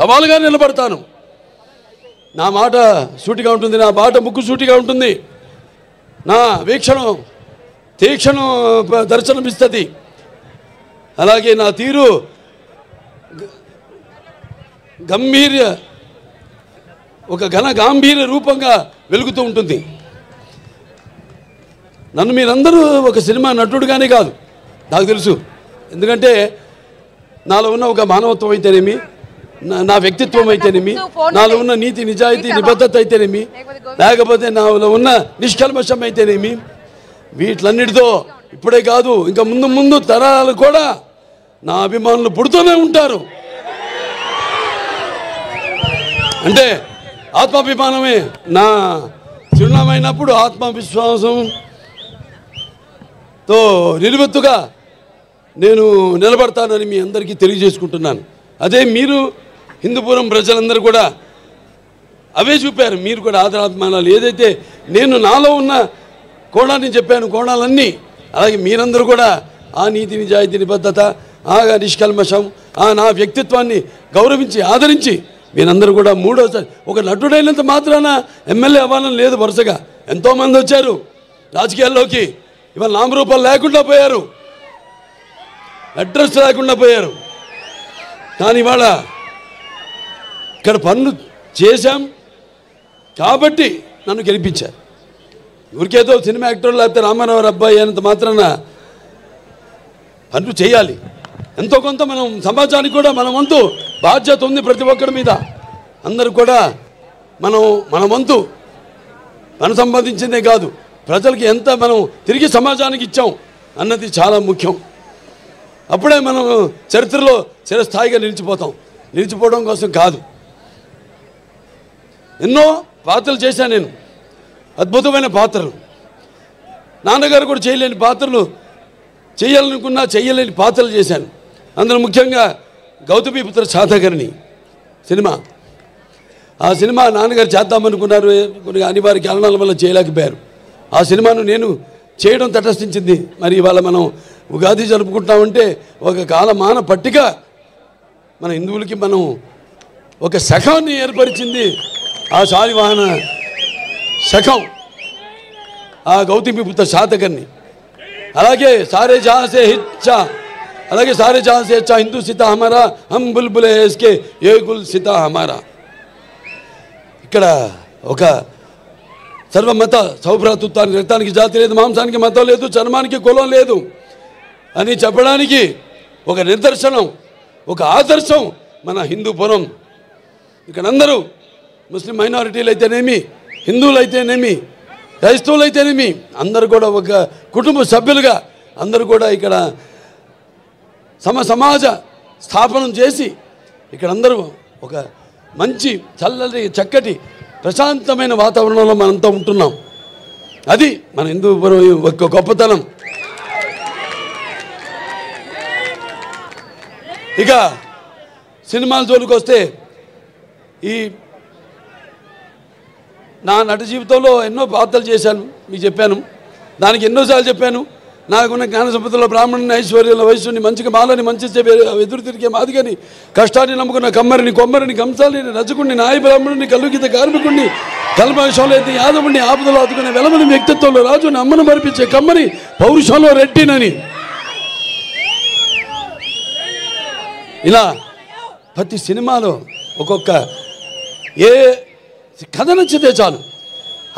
సవాలుగా నిలబడతాను. నా మాట సూటిగా ఉంటుంది, నా బాట ముక్కు సూటిగా ఉంటుంది, నా వీక్షణం తీక్షణం దర్శనమిస్తుంది. అలాగే నా తీరు ఒక గాంభీర్య రూపంగా వెలుగుతూ ఉంటుంది. నన్ను మీరందరూ ఒక సినిమా నటుడుగానే కాదు, నాకు తెలుసు. ఎందుకంటే నాలో ఉన్న ఒక మానవత్వం అయితేనేమి, నా వ్యక్తిత్వం అయితేనేమి, నాలో ఉన్న నీతి నిజాయితీ నిబద్ధత అయితేనేమి, లేకపోతే నాలో ఉన్న నిష్కల్మషం అయితేనేమి, వీటిలన్నిటితో ఇప్పుడే కాదు ఇంకా ముందు ముందు తరాలు కూడా నా అభిమానులు పుడుతూనే ఉంటారు. అంటే ఆత్మాభిమానమే నా చిరునామైనప్పుడు ఆత్మవిశ్వాసంతో నిలువెత్తుగా నేను నిలబడతానని మీ అందరికీ తెలియజేసుకుంటున్నాను. అదే మీరు హిందూపురం ప్రజలందరూ కూడా అవే చూపారు. మీరు కూడా ఆదరాభిమానాలు ఏదైతే నేను నాలో ఉన్న కోణాన్ని చెప్పాను, కోణాలన్నీ అలాగే మీరందరూ కూడా ఆ నీతి నిజాయితీ నిబద్ధత, ఆ నిష్కల్మషం, ఆ నా వ్యక్తిత్వాన్ని గౌరవించి ఆదరించి మీరందరూ కూడా మూడోసారి ఒక నటుడైనంత మాత్రాన ఎమ్మెల్యే అవ్వాలని లేదు. వరుసగా ఎంతోమంది వచ్చారు రాజకీయాల్లోకి, ఇవాళ నామరూపాలు లేకుండా పోయారు, అడ్రస్ లేకుండా పోయారు. కానీ ఇవాళ ఇక్కడ పనులు చేశాం కాబట్టి నన్ను గెలిపించారు. ఊరికేదో సినిమా యాక్టర్ లేకపోతే రామారావు అబ్బాయి అయినంత మాత్రాన పనులు చేయాలి. ఎంతో కొంత మనం సమాజానికి కూడా మన వంతు బాధ్యత ఉంది ప్రతి ఒక్కరి మీద. అందరూ కూడా మన వంతు మనం సంపాదించిందే కాదు, ప్రజలకి ఎంత మనం తిరిగి సమాజానికి ఇచ్చాం అన్నది చాలా ముఖ్యం. అప్పుడే మనం చరిత్రలో చిరస్థాయిగా నిలిచిపోవడం కోసం కాదు. ఎన్నో పాత్రలు చేశాను నేను, అద్భుతమైన పాత్రలు. నాన్నగారు కూడా చేయలేని పాత్రలు, చేయాలనుకున్నా చేయలేని పాత్రలు చేశాను. అందులో ముఖ్యంగా గౌతమిపుత్ర శాతకర్ణి సినిమా. ఆ సినిమా నాన్నగారు చేద్దామనుకున్నారు, కొన్ని అనివార్య కారణాల వల్ల చేయలేకపోయారు. ఆ సినిమాను నేను చేయడం తటస్థించింది. మరి ఇవాళ మనం ఉగాది జరుపుకుంటామంటే ఒక కాలమాన పట్టిక మన హిందువులకి మనం ఒక శకాన్ని ఏర్పరిచింది ఆ శాలివాహన శకం, ఆ గౌతమిపుత్ర శాతకర్ణి. అలాగే సారే జహాं से हिच्चा, అలాగే సారే జహాं से अच्छा हिंदू सीता हमारा हम बुलबुल है इसके ये गुल सीता हमारा. ఇక్కడ ఒక సర్వమత సౌభ్రాతృత్వానికి, రక్తానికి జాతి లేదు, మాంసానికి మతం లేదు, చర్మానికి కులం లేదు అని చెప్పడానికి ఒక నిదర్శనం, ఒక ఆదర్శం మన హిందూపురం. ఇక్కడ అందరూ ముస్లిం మైనారిటీలు అయితేనేమి, హిందువులు అయితేనేమి, క్రైస్తవులు అయితేనేమి, అందరూ కూడా ఒక కుటుంబ సభ్యులుగా అందరూ కూడా ఇక్కడ సమాజ స్థాపనం చేసి ఇక్కడ అందరూ ఒక మంచి చక్కటి ప్రశాంతమైన వాతావరణంలో మనంతా ఉంటున్నాం. అది మన హిందూపురం ఒక గొప్పతనం. ఇక సినిమాల జోలికి వస్తే, ఈ నా నట జీవితంలో ఎన్నో పాత్రలు చేశాను, మీకు చెప్పాను. దానికి ఎన్నోసార్లు చెప్పాను. నాకున్న జ్ఞాన సంపదలో బ్రాహ్మణుని, ఐశ్వర్యంలో వైశ్యుని, మంచిగా మాలని, మంచి ఎదురు తిరిగే మాదిగని, కష్టాన్ని నమ్ముకున్న కమ్మరిని, కొమ్మరిని, కంసాలిని, రజకుడిని, నాయ బ్రాహ్మణుని, కల్లుగీత కార్మికుడిని, కల్మషంలో అయితే యాదవుడిని, ఆపదలో ఆదుకునే వెలమని, వ్యక్తిత్వంలో రాజుని, అమ్మను మరిపించే కమ్మని, పౌరుషంలో రెట్టినని, ఇలా ప్రతి సినిమాలో ఒక్కొక్క ఏ కథ నచ్చితే చాలు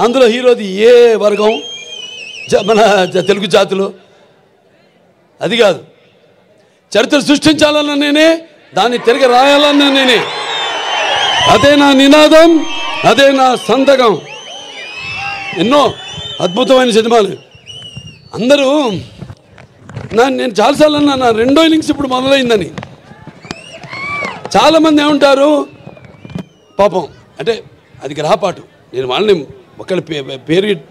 అందులో హీరోది ఏ వర్గం, మన తెలుగు జాతిలో అది కాదు. చరిత్ర సృష్టించాలన్న నేనే, దాన్ని తిరిగి రాయాలన్న నేనే. అదే నా నినాదం, అదే నా సంతకం. ఎన్నో అద్భుతమైన సినిమాలు. అందరూ నేను చాలాసార్లు అన్నా నా రెండో ఇన్నింగ్స్ ఇప్పుడు మొదలైందని. చాలామంది ఏమంటారు, పాపం అంటే అది గ్రహపాటు. నేను వాళ్ళని ఒకళ్ళ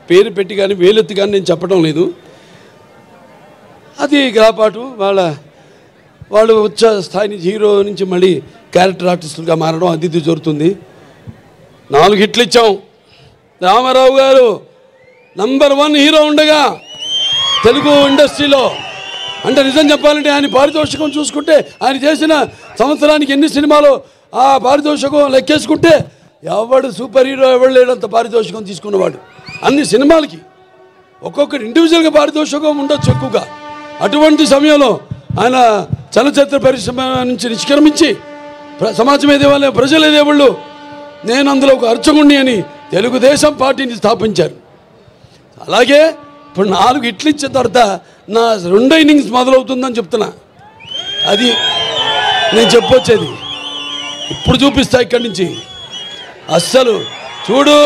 పేరు పెట్టి కానీ వేలెత్తి కానీ నేను చెప్పడం లేదు. అది గ్రహపాటు. వాళ్ళు ఉచ్చ స్థాయి నుంచి హీరో నుంచి మళ్ళీ క్యారెక్టర్ ఆర్టిస్టులుగా మారడం అది జరుగుతుంది. 4 హిట్లు ఇచ్చాం. రామారావు గారు నంబర్ 1 హీరో ఉండగా తెలుగు ఇండస్ట్రీలో. అంటే నిజం చెప్పాలంటే ఆయన పారితోషికం చూసుకుంటే ఆయన చేసిన సంవత్సరానికి ఎన్ని సినిమాలు ఆ పారితోషికం లెక్కేసుకుంటే ఎవడు సూపర్ హీరో ఎవడు లేడంత పారితోషికం తీసుకున్నవాడు. అన్ని సినిమాలకి ఒక్కొక్కటి ఇండివిజువల్గా పారితోషికం ఉండొచ్చు ఎక్కువగా. అటువంటి సమయంలో ఆయన చలనచిత్ర పరిశ్రమ నుంచి నిష్క్రమించి సమాజమే దేవాలయం ప్రజలే దేవుళ్ళు, నేను అందులో ఒక అర్చకుణ్ణి అని తెలుగుదేశం పార్టీని స్థాపించారు. అలాగే ఇప్పుడు 4 హిట్లు ఇచ్చిన తర్వాత నా 2వ ఇన్నింగ్స్ మొదలవుతుందని చెప్తున్నా. అది నేను చెప్పొచ్చేది. ఇప్పుడు చూపిస్తా ఇక్కడి నుంచి. అస్సలు చూడు,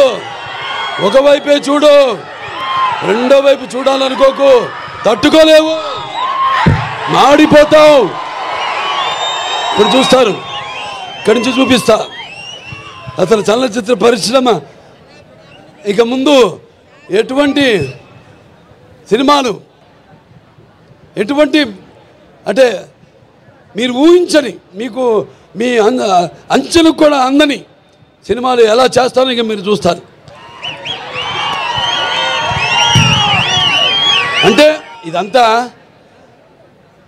ఒకవైపే చూడు, రెండో వైపు చూడాలనుకోకు, తట్టుకోలేవు, మాడిపోతావు. ఇప్పుడు చూస్తారు, ఇక్కడి నుంచి చూపిస్తా. అసలు చలనచిత్ర పరిశ్రమ ఇక ముందు ఎటువంటి సినిమాలు, ఎటువంటి అంటే మీరు ఊహించని, మీకు మీ అంచెలకు కూడా అందని సినిమాలు ఎలా చేస్తారో ఇక మీరు చూస్తారు. అంటే ఇదంతా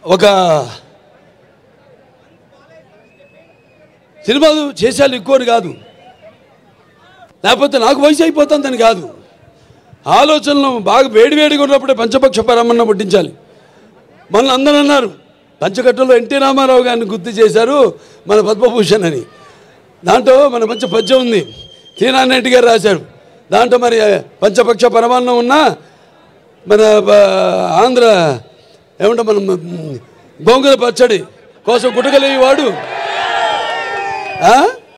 ఒక సినిమాలు చేసేయాలి ఎక్కువని కాదు, లేకపోతే నాకు వయసు అయిపోతుందని కాదు. ఆలోచనలు బాగా వేడివేడిగా ఉన్నప్పుడే పంచపక్ష పరమన్న పుట్టించాలి. మనల్ని అందరూ అన్నారు పంచకట్టులో ఎన్టీ రామారావు గారిని గుర్తు చేశారు మన పద్మభూషణ్ అని. దాంట్లో మన మంచి పద్యం ఉంది, తీనారెడ్డి గారు రాశారు. దాంట్లో మరి పంచపక్ష పరమాన్నం ఉన్నా మన ఆంధ్ర ఏమంటే మనం గోంగూర పచ్చడి కోసం గుటకలేవాడు